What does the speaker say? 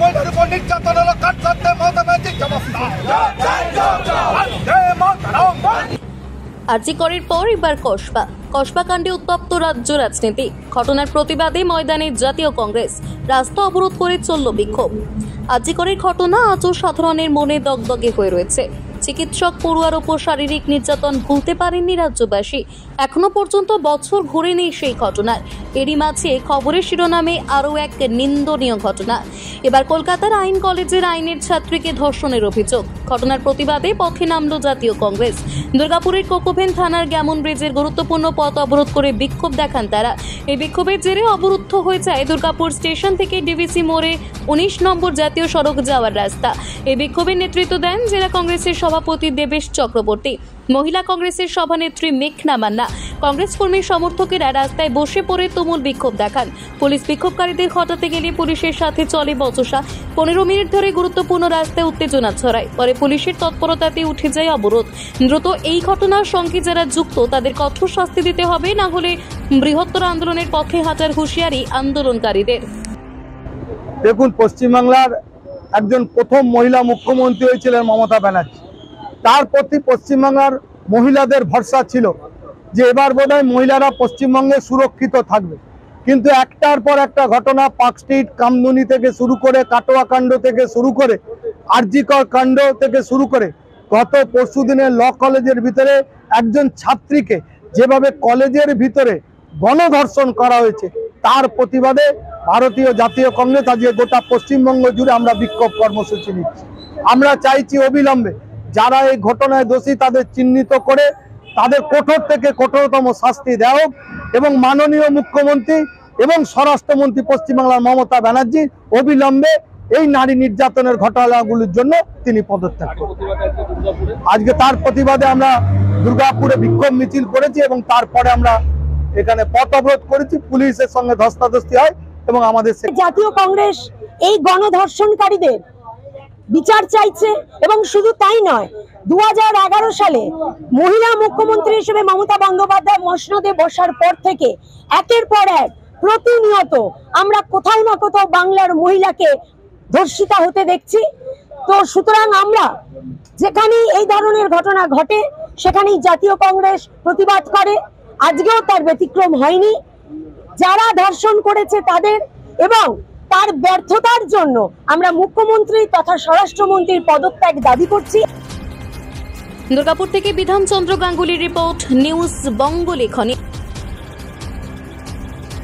মহিলার উপর নির্যাতন হলো কাটছাড়তে মমতা ব্যানার্জির জবাব দাও। আরজি করের পর এবার কসবা কাণ্ডে উত্তপ্ত রাজ্য রাজনীতি। ঘটনার প্রতিবাদে ময়দানে জাতীয় কংগ্রেস, রাস্তা অবরোধ করে চলল বিক্ষোভ। আরজি করের ঘটনা আজও সাধারণের মনে দগদগে হয়ে রয়েছে। চিকিৎসক পড়ুয়ার ওপর শারীরিক নির্যাতন ভুলতে পারেননি রাজ্যবাসী। এখনো পর্যন্ত বছর ঘুরেনি সেই ঘটনার। এরই মাঝে খবরের শিরোনামে আরও এক নিন্দনীয় ঘটনা। এবার কলকাতার আইন কলেজের আইনের ছাত্রীকে ধর্ষণের অভিযোগ। ঘটনার প্রতিবাদে পথে নামল জাতীয় কংগ্রেস। দুর্গাপুরের কোকোভেন থানার গ্যামন ব্রিজের গুরুত্বপূর্ণ পথ অবরোধ করে বিক্ষোভ দেখান তারা। এই বিক্ষোভের জেরে অবরুদ্ধ হয়ে যায় দুর্গাপুর স্টেশন থেকে ডিভিসি মোড়ে 19 নম্বর জাতীয় সড়ক যাওয়ার রাস্তা। এই বিক্ষোভের নেতৃত্ব দেন জেলা কংগ্রেসের সভাপতি দেবেশ চক্রবর্তী, মহিলা কংগ্রেসের সভানেত্রী মেঘনা মান্না। কংগ্রেস কর্মী সমর্থকেরা রাস্তায় বসে পড়ে তুমুল বিক্ষোভ দেখান। পুলিশ বিক্ষোভকারীদের হটাতে গেলে পুলিশের সাথে চলে বচসা। 15 মিনিট ধরে গুরুত্বপূর্ণ রাস্তায় উত্তেজনা ছড়ায়। পরে পুলিশের তৎপরতাতে উঠে যায় অবরোধ। দ্রুত এই ঘটনার সঙ্গে যারা যুক্ত তাদের কঠোর শাস্তি দিতে হবে, না হলে বৃহত্তর আন্দোলনের পথে হাঁটার হুঁশিয়ারি আন্দোলনকারীদের। দেখুন, পশ্চিমবাংলার একজন প্রথম মহিলা মুখ্যমন্ত্রী হয়েছিলেন মমতা ব্যানার্জি। তার প্রতি পশ্চিমবাংলার মহিলাদের ভরসা ছিল যে এবার বোধহয় মহিলারা পশ্চিমবঙ্গে সুরক্ষিত থাকবে। কিন্তু একটার পর একটা ঘটনা, পার্ক স্ট্রিট কামদুনি থেকে শুরু করে, কাটোয়া কাণ্ড থেকে শুরু করে, আরজি কর কাণ্ড থেকে শুরু করে, গত পরশুদিনের ল কলেজের ভিতরে একজন ছাত্রীকে যেভাবে কলেজের ভিতরে গণধর্ষণ করা হয়েছে, তার প্রতিবাদে ভারতীয় জাতীয় কংগ্রেস আজকে গোটা পশ্চিমবঙ্গ জুড়ে আমরা বিক্ষোভ কর্মসূচি নিচ্ছি। আমরা চাইছি অবিলম্বে যারা এই ঘটনায় দোষী তাদের চিহ্নিত করে তাদের কঠোর থেকে কঠোরতম শাস্তি দেওয়া হোক, এবং মাননীয় মুখ্যমন্ত্রী এবং স্বরাষ্ট্রমন্ত্রী পশ্চিমবাংলার মমতা ব্যানার্জি অবিলম্বে এই নারী নির্যাতনের ঘটনাগুলির জন্য তিনি পদত্যাগ করুন। আজকে তার প্রতিবাদে আমরা দুর্গাপুরে বিক্ষোভ মিছিল করেছি এবং তারপরে আমরা এখানে পথ অবরোধ করেছি। পুলিশের সঙ্গে ধস্তাধস্তি হয় এবং আমাদের জাতীয় কংগ্রেস এই গণধর্ষণকারীদের বিচার চাইছে। এবং শুধু তাই নয়, 2011 সালে মহিলা মুখ্যমন্ত্রী হিসেবে মমতা বন্দ্যোপাধ্যায় মসনদে বসার পর থেকে একের পর এক প্রতিনিয়ত আমরা কোথাও না কোথাও বাংলার মহিলাকে ধর্ষিতা হতে দেখছি। তো সুতরাং আমরা যেখানেই এই ধরনের ঘটনা ঘটে সেখানেই জাতীয় কংগ্রেস প্রতিবাদ করে। আজকেও তার ব্যতিক্রম হয়নি। যারা ধর্ষণ করেছে তাদের এবং তার ব্যর্থতার জন্য আমরা মুখ্যমন্ত্রী তথা স্বরাষ্ট্রমন্ত্রীর পদত্যাগ দাবি করছি। দুর্গাপুর থেকে বিধানচন্দ্র গাঙ্গুলির রিপোর্ট, নিউজ বঙ্গ লেখনী।